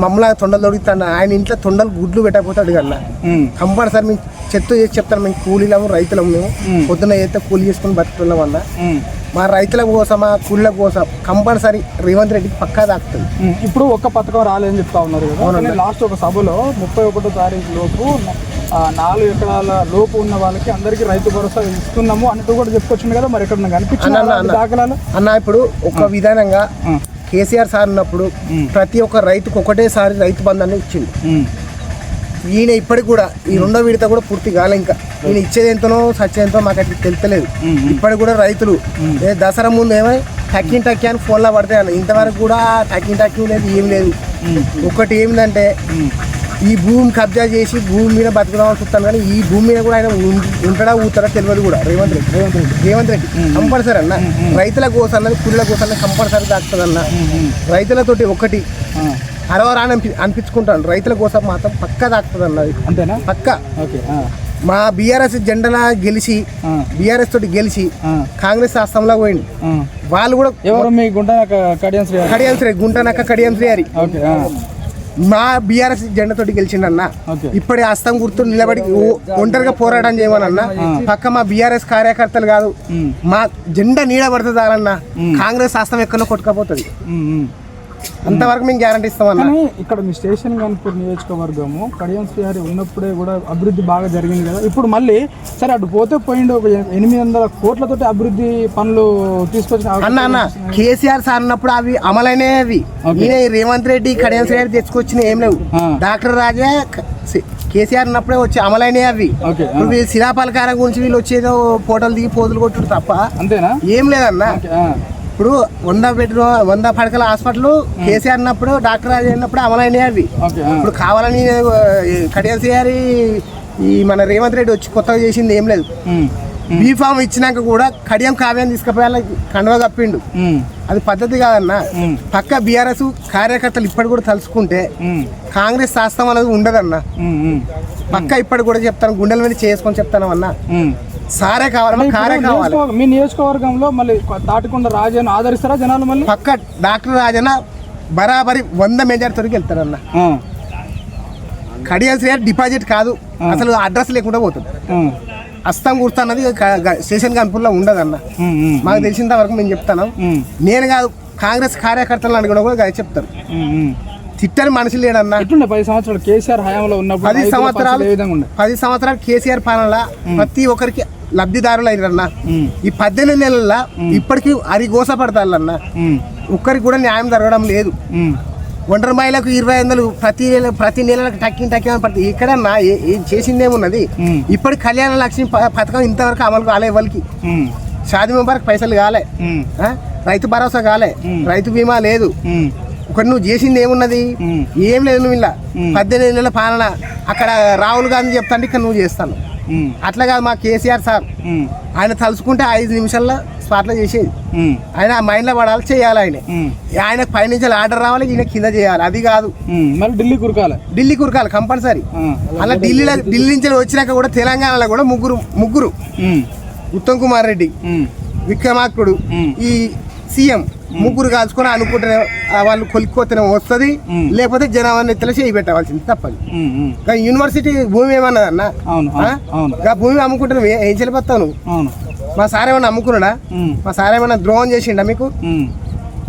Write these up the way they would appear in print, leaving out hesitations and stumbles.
మమ్మల్ని తొండలు తొడుగుతాను ఆయన ఇంట్లో తొండలు గుడ్లు పెట్టకపోతాడు కన్నా కంపల్సరీ మేము చెత్త చేసి చెప్తాను మేము కూలీలము రైతులము మేము పొద్దున్న అయితే కూలీ చేసుకుని బతుకుతున్నాం అన్న మా రైతుల కోసం మా కూలీల కోసం కంపల్సరీ రేవంత్ రెడ్డికి పక్కా దాక్కుతుంది. ఇప్పుడు ఒక్క పథకం రాలేదని చెప్తా ఉన్నారు కదా, లాస్ట్ ఒక సభలో 31వ తారీఖు లోపు 4 ఎకరాల లోపు ఉన్న వాళ్ళకి అందరికి రైతు భరోసా ఇస్తున్నాము అంటూ కూడా చెప్పుకొచ్చింది కదా, మరి ఎక్కడ కనిపించింది దాఖలాలు అన్న? ఇప్పుడు ఒక విధానంగా కేసీఆర్ సార్ ఉన్నప్పుడు ప్రతి ఒక్క రైతుకు ఒకటేసారి రైతు బంధాన్ని ఇచ్చింది. ఈయన ఇప్పటికి కూడా ఈ 2వ విడత కూడా పూర్తి కాలే, ఇంకా ఈయన ఇచ్చేది ఎంతనో సచ్చేంతో మాకు అట్లా తెలుస్తలేదు. ఇప్పటికి కూడా రైతులు దసరా ముందు ఏమై టక్కి అని ఫోన్లో పడతాయి అన్న, ఇంతవరకు కూడా టక్కి లేదు, ఏం లేదు. ఒకటి ఏమిటంటే ఈ భూమి కబ్జా చేసి భూమి మీద బతుకుదామని చూస్తాను, కానీ ఈ భూమి మీద కూడా ఆయన ఉంటాడా ఊతాడా తెలియదు కూడా రేవంత్ రెడ్డి కంపల్సరీ అన్న. రైతుల కోసం అన్నది కూలీల కోసం అన్నది కంపల్సరీ దాక్కుతుంది అన్న. రైతులతోటి ఒకటి అరవరాని అనిపించుకుంటాను, రైతుల కోసం మాత్రం పక్కా దాక్కుతుంది అన్నది, అంతేనా? పక్కా. మా బీఆర్ఎస్ జెండలా గెలిచి బీఆర్ఎస్ తోటి గెలిచి కాంగ్రెస్ ఆస్థంలో పోయింది. వాళ్ళు కూడా గుంటనక్క కడియం శ్రీ మా బీఆర్ఎస్ జెండతోటి గెలిచిండన్న. ఇప్పటి హస్తం గుర్తు నిలబడి ఒంటరిగా పోరాటం చేయమనన్నా పక్క మా బీఆర్ఎస్ కార్యకర్తలు కాదు, మా జెండా నీడ పడుతుంది అన్న. కాంగ్రెస్ హస్తం ఎక్కడో కొట్టుకపోతుంది, అంతవరకు మేము గ్యారంటీ ఇస్తామన్నా. ఇక్కడ మీ స్టేషన్ గన్పూర్ నియోజకవర్గము కడియం శ్రీహరి ఉన్నప్పుడే కూడా అభివృద్ధి బాగా జరిగింది కదా, ఇప్పుడు మళ్ళీ సరే అటు పోతే పోయిండు 800 కోట్లతోటి అభివృద్ధి పనులు తీసుకొచ్చిన అన్న. కేసీఆర్ సార్ ఉన్నప్పుడు అవి అమలైనవి, రేవంత్ రెడ్డి కడియం శ్రీహరి తెచ్చుకొచ్చిన ఏం లేవు. డాక్టర్ రాజా కేసీఆర్ ఉన్నప్పుడే వచ్చి అమలైనవి అవి. ఇప్పుడు శిలాపలకారం గురించి వీళ్ళు వచ్చేదో ఫోటోలు దిగి పోజులు కొట్టుడు తప్ప అంతేనా, ఏం లేదన్నా. ఇప్పుడు 100 పడకల హాస్పిటల్ కేసీఆర్ ఉన్నప్పుడు డాక్టర్ రాజు ఉన్నప్పుడు అమలైనవి అవి. ఇప్పుడు కావాలని కడియం శ్రీహరి ఈ మన రేవంత్ రెడ్డి వచ్చి కొత్తగా చేసింది ఏం లేదు. బీఫామ్ ఇచ్చినాక కూడా కడియం కావ్యాన్ని తీసుకుపోయి కండువ కప్పిండు, అది పద్ధతి కాదన్న. పక్క బీఆర్ఎస్ కార్యకర్తలు ఇప్పటి కూడా తలుచుకుంటే కాంగ్రెస్ శాస్త్రం అనేది ఉండదన్న. పక్క ఇప్పటి కూడా చెప్తాను, గుండెల మీద చేసుకొని చెప్తాను అన్న. సారే కావాలి, కారే కావాలి. మీ నియోజకవర్గంలో మళ్ళీ తాటికొండ రాజన్న ఆదరిస్తారా జనాలు? మళ్ళీ పక్క డాక్టర్ రాజన్న బరాబరి 100 మెజార్టీతో వెళ్తారన్న. కడియం శ్రీహరి డిపాజిట్ కాదు, అసలు అడ్రస్ లేకుండా పోతుంది. హస్తం గుర్తు అన్నది స్టేషన్ గన్పూర్లో ఉండదన్న. మాకు తెలిసినంత వరకు మేము చెప్తాను. నేను కాదు, కాంగ్రెస్ కార్యకర్తలను అడిగిన కూడా చెప్తారు. తిట్టని మనిషి లేడన్నా. 10 సంవత్సరాలు కేసీఆర్ హయాంలో ఉన్నప్పుడు 10 సంవత్సరాలు కేసీఆర్ పాలనలో ప్రతి ఒక్కరికి లబ్ధిదారులు అయినరన్నా. ఈ 18 నెలల్లో ఇప్పటికీ అరిగోస పడతారన్నా, ఒక్కరికి కూడా న్యాయం జరగడం లేదు. ఒంటరి మహిళలకు 20,000 ప్రతి నెలకు టక్కి అని పడుతుంది. ఎక్కడన్నా చేసిందేమున్నది? ఇప్పటి కళ్యాణ లక్ష్మి పథకం ఇంతవరకు అమలు కాలే. వాళ్ళకి షాదీ మెంబర్కి పైసలు కాలే, రైతు భరోసా కాలే, రైతు బీమా లేదు. ఒకటి నువ్వు చేసింది ఏమున్నది? ఏం లేదు. నువ్వు ఇలా 18 నెలల పాలన అక్కడ రాహుల్ గాంధీ చెప్తాంటే ఇక్కడ నువ్వు చేస్తాను. అట్లా కాదు మా కేసీఆర్ సార్, ఆయన తలుచుకుంటే 5 నిమిషాల్లో స్పాట్లో చేసేది. ఆయన మైండ్లో పడాలి, చేయాలి. ఆయనకు పైనుంచి ఆర్డర్ రావాలి, ఈయన కింద చేయాలి. అది కాదు, మళ్ళీ ఢిల్లీ కురకాలి కంపల్సరీ. అలా ఢిల్లీ నుంచి వచ్చినాక కూడా తెలంగాణలో కూడా ముగ్గురు ఉత్తమ్ కుమార్ రెడ్డి, విక్రమార్కుడు, ఈ సీఎం ముగ్గురు కాల్చుకొని అనుకుంటే వాళ్ళు కొలిక్కోతేనే వస్తుంది, లేకపోతే జనాన్ని ఎత్తులో చేయి పెట్టవలసింది తప్పదు. కానీ యూనివర్సిటీ భూమి ఏమన్నదన్నా? భూమి అమ్ముకుంటే ఏం చెల్లిపోతావు నువ్వు? మా సార్ ఏమన్నా అమ్ముకున్నాడా? మా సార్ ఏమన్నా ద్రోహం చేసిండా మీకు?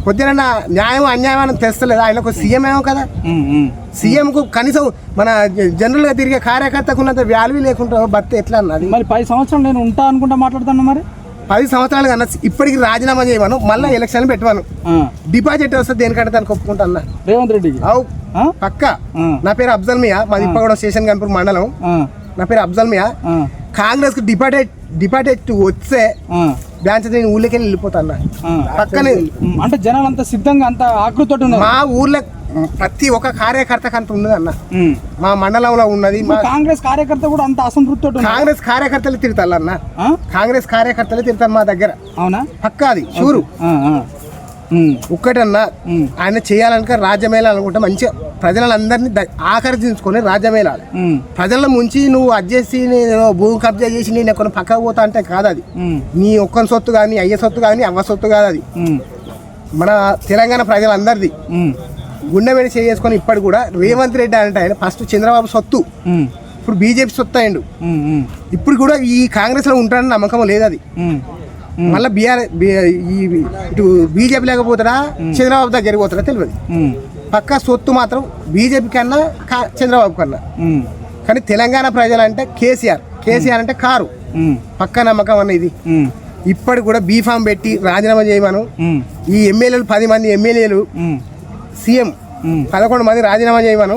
కొద్దిగా న్యాయం అన్యాయం అని తెస్తలేదు. ఆయన ఒక సీఎం ఏమో కదా, సీఎంకు కనీసం మన జనరల్ గా తిరిగే కార్యకర్తకు ఉన్నంత వాల్యూ లేకుండా భర్త ఎట్లా అన్నది? మరి 10 సంవత్సరాలు నేను ఉంటా అనుకుంటా మాట్లాడుతాను. మరి 10 సంవత్సరాలు కన్నా ఇప్పటికి రాజీనామా చేయమను, మళ్ళీ ఎలక్షన్ పెట్టవాను. డిపాజిట్ వస్తే దేనికంటే దానికి ఒప్పుకుంటా అన్న రేవంత్ రెడ్డికి. అవు పక్క. నా పేరు అఫ్జల్ మియా, మాది ఇప్పగూడెం స్టేషన్ గన్పూర్ మండలం. నా పేరు అఫ్జల్ మియా. కాంగ్రెస్ కు డిపాజిట్ వస్తే బ్రాంచ్ నేను ఊళ్ళోకి వెళ్ళిపోతాను. పక్కనే అంటే జనాలు అంత సిద్ధంగా అంత ఆకృతితో మా ఊర్లో ప్రతి ఒక్క కార్యకర్తకు అంత ఉన్నది అన్న. మా మండలంలో ఉన్నది. మా కాంగ్రెస్ కార్యకర్త కూడా అంత అసంతృప్తి. కాంగ్రెస్ కార్యకర్తలు తిడతారు అన్న, కాంగ్రెస్ కార్యకర్తలు తిడతారు మా దగ్గర. అవునా? పక్కా అది షూరు. ఒక్కటన్నా ఆయన చేయాలనుక రాజ్యమేళాలనుకుంటే మంచిగా ప్రజలందరినీ ఆకర్షించుకొని రాజ్యమేళాలి. ప్రజల ముంచి నువ్వు అడ్జేసి భూమి కబ్జా చేసి నేను ఎక్కడ పక్కకు పోతా అంటే కాదు. అది నీ ఒక్కని సొత్తు కానీ, అయ్య సొత్తు కానీ, అవ్వ సొత్తు కాదు. అది మన తెలంగాణ ప్రజలందరిది. గుండె మీద చేసుకొని ఇప్పటి కూడా రేవంత్ రెడ్డి అంటే ఆయన ఫస్ట్ చంద్రబాబు సొత్తు, ఇప్పుడు బీజేపీ సొత్తు అయ్యిండు. ఇప్పుడు కూడా ఈ కాంగ్రెస్లో ఉంటాడని నమ్మకం లేదు. అది మళ్ళీ ఇటు బీజేపీ లేకపోతాడా చంద్రబాబు దగ్గరికి పోతాడా తెలియదు. పక్కా సొత్తు మాత్రం బీజేపీ కన్నా చంద్రబాబు కన్నా. కానీ తెలంగాణ ప్రజలు అంటే కేసీఆర్ అంటే కారు పక్కా నమ్మకం అన్న. ఇది ఇప్పటి కూడా బీఫామ్ పెట్టి రాజీనామా చేయమను. ఈ ఎమ్మెల్యేలు 10 మంది ఎమ్మెల్యేలు సీఎం 11 మంది రాజీనామా చేయమను.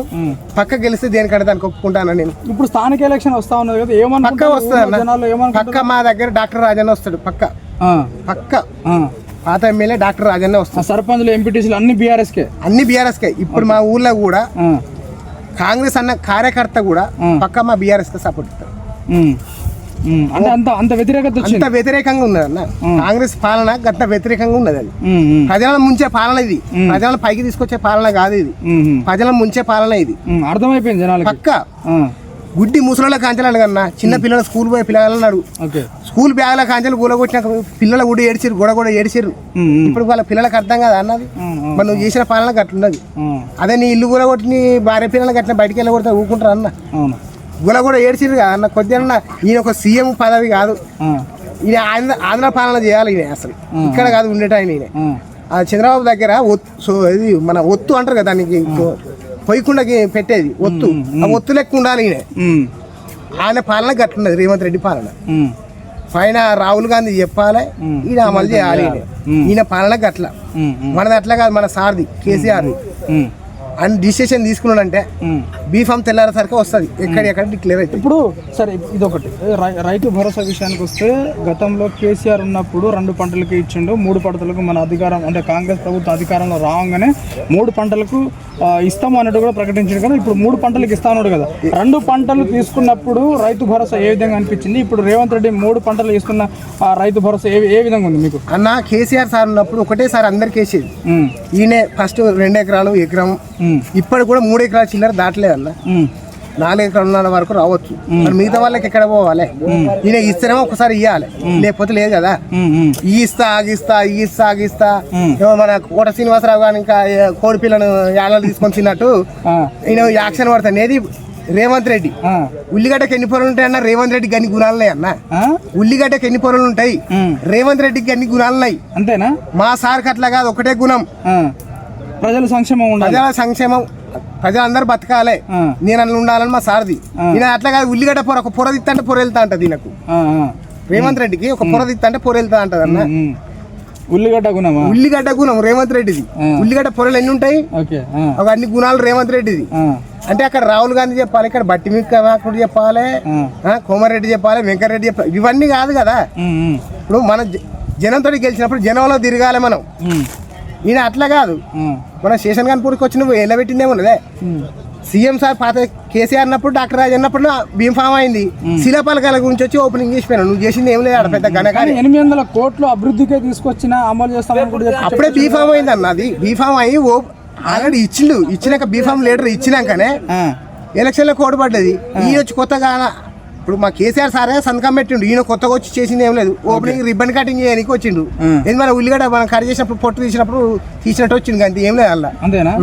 పక్క గెలిస్తే దేనికంటే దానికి ఒప్పుకుంటాను నేను. ఇప్పుడు స్థానిక ఎలక్షన్ వస్తా ఉన్నది కదా, పక్క వస్తుంది పక్క. మా దగ్గర డాక్టర్ రాజన్న వస్తాడు పక్క. పాత ఎమ్మెల్యే డాక్టర్ రాజన్న వస్తాడు. సర్పంచ్లు ఎంపీటీసీలు అన్ని బీఆర్ఎస్కే. ఇప్పుడు మా ఊర్లో కూడా కాంగ్రెస్ అన్న కార్యకర్త కూడా పక్క మా బీఆర్ఎస్ కి సపోర్ట్ ఇస్తారు. అంటే అంత వ్యతిరేకంగా ఉన్నది అన్న. కాంగ్రెస్ పాలన గత వ్యతిరేకంగా ఉన్నది. అది ప్రజలను ముంచే పాలన, ఇది ప్రజలను పైకి తీసుకొచ్చే పాలన కాదు. ఇది ప్రజలను ముంచే పాలన. ఇది అర్థమైపోయింది జనాలు. పక్క గుడ్డి ముసలిల కాంచెలు కన్నా చిన్న పిల్లలు స్కూల్ పోయే పిల్లలు అన్నాడు. స్కూల్ బ్యాగ్ల కాంచెలు కూలగొట్టిన పిల్లలు కూడా ఏడిచిరు, కూడా ఏడిచిరు. ఇప్పుడు వాళ్ళ పిల్లలకు అర్థం కాదు అన్నది. మరి నువ్వు చేసిన పాలన గట్లున్నది. అదే నీ ఇల్లు కూలగొట్టి నీ భార్య పిల్లలు గట్ల బయటికి వెళ్ళగొడితే ఊరుకుంటారు అన్న. కూడా ఏడ్చిరు కదా అన్న. కొద్దిగా ఈయన ఒక సీఎం పదవి కాదు, ఈయన ఆంధ్ర పాలన చేయాలి. ఈయన అసలు ఇక్కడ కాదు ఉండేట ఆయన. ఆ చంద్రబాబు దగ్గర ఇది మన ఒత్తు అంటారు కదా, దానికి పొయ్యకుండకి పెట్టేది ఒత్తు. ఆ ఒత్తు లెక్క ఉండాలి ఈయన. ఆయన పాలన గట్లున్నది రేవంత్ రెడ్డి పాలన. పైన రాహుల్ గాంధీ చెప్పాలి, ఈయన అమలు చేయాలి. ఈయన పాలన గట్ల. మనది అట్లా కాదు, మన సార్ది కేసీఆర్ది. అండ్ డిసిషన్ తీసుకున్నాడంటే బీఫామ్ తెల్లారేసరికి వస్తుంది, ఎక్కడ డిక్లేర్ అవుతుంది. ఇప్పుడు సరే ఇదొకటి రైతు భరోసా విషయానికి వస్తే, గతంలో కేసీఆర్ ఉన్నప్పుడు 2 పంటలకి ఇచ్చిండు, 3 పంటలకు మన అధికారం అంటే కాంగ్రెస్ ప్రభుత్వం అధికారంలో రాగానే 3 పంటలకు ఇస్తాము అన్నట్టు కూడా ప్రకటించాడు కదా. ఇప్పుడు 3 పంటలకు ఇస్తా ఉన్నాడు కదా. 2 పంటలు తీసుకున్నప్పుడు రైతు భరోసా ఏ విధంగా అనిపించింది? ఇప్పుడు రేవంత్ రెడ్డి 3 పంటలు ఇస్తున్న రైతు భరోసా ఏ విధంగా ఉంది మీకు? అన్న కేసీఆర్ సార్ ఉన్నప్పుడు ఒకటేసారి అందరికి వేసేది. ఈయన ఫస్ట్ 2 ఎకరాలు ఎకరం, ఇప్పుడు కూడా 3 ఎకరాల చిల్లర దాటలేదు అన్న. 4 ఎకరాల వరకు రావచ్చు. మరి మిగతా వాళ్ళకి ఎక్కడ పోవాలి? ఈయన ఇస్తేనేమో ఒకసారి ఇవ్వాలి, లేకపోతే లేదు కదా. ఆగిస్తా మన కోట శ్రీనివాసరావు గారు ఇంకా కోడి పిల్లను యాలలు తీసుకొని తిన్నట్టు ఈయన యాక్షన్ పడతాను. ఏది రేవంత్ రెడ్డి ఉల్లిగడ్డకి ఎన్ని పొరలు ఉంటాయి అన్న? రేవంత్ రెడ్డికి అన్ని గుణాలున్నాయి అన్న. ఉల్లిగడ్డకి ఎన్ని పొరలు ఉంటాయి? రేవంత్ రెడ్డికి అన్ని గుణాలున్నాయి. అంతేనా? మా సార్కి అట్లా కాదు, ఒకటే గుణం, ప్రజల సంక్షేమం. ప్రజలందరూ బతకాలి, నేను అట్లా ఉండాలని మా సార్ది. ఈయన అట్లా కాదు, ఉల్లిగడ్డ పొర ఒక పొర తిత్తా అంటే పొర వెళ్తా అంటది. ఈయనకు రేవంత్ రెడ్డికి ఒక పొర తిత్తా అంటే పొర వెళ్తా అంటది అన్న. ఉల్లిగడ్డ గుణం రేవంత్ రెడ్డిది. ఉల్లిగడ్డ పొరలు ఎన్ని ఉంటాయి? ఒక అన్ని గుణాలు రేవంత్ రెడ్డిది. అంటే అక్కడ రాహుల్ గాంధీ చెప్పాలి, ఇక్కడ బట్టి మిక్కడు చెప్పాలి, కోమారెడ్డి చెప్పాలి, వెంకటరెడ్డి చెప్పాలి. ఇవన్నీ కాదు కదా. ఇప్పుడు మన జనంతో గెలిచినప్పుడు జనంలో తిరగాలి మనం. ఈయన అట్లా కాదు. మన శేషన్ కాన్పూర్కి వచ్చి నువ్వు ఎలా పెట్టిందేమున్నదే. సీఎం సార్ పాత కేసీఆర్ అన్నప్పుడు డాక్టర్ రాజు అన్నప్పుడు బీఫామ్ అయింది. శిలాపలకాల గురించి వచ్చి ఓపెనింగ్ చేసిపోయాను. నువ్వు చేసింది ఏం లేదు, పెద్ద ఘనకార్యం. 800 కోట్లు అభివృద్ధికే తీసుకొచ్చిన అమలు చేస్తామని అప్పుడే బీఫామ్ అయింది అన్న. అది బీఫామ్ అయ్యి ఆల్రెడీ ఇచ్చినాక బీఫామ్ లీటర్ ఇచ్చినాకనే ఎలక్షన్లో కోడ్ పడ్డది. ఈ వచ్చి కొత్తగా ఇప్పుడు మా కేసీఆర్ సారే సంతకం పెట్టిండు. ఈయన కొత్తగా వచ్చి చేసింది ఏం లేదు. ఓపెనింగ్ రిబ్బన్ కటింగ్ చేయడానికి వచ్చిండు. ఎందుకంటే ఉల్లిగడ్డ మనం కట్ చేసినప్పుడు పొట్టు తీసినట్టు వచ్చింది, అంతే, ఏం లేదు అలా. అంతేనా?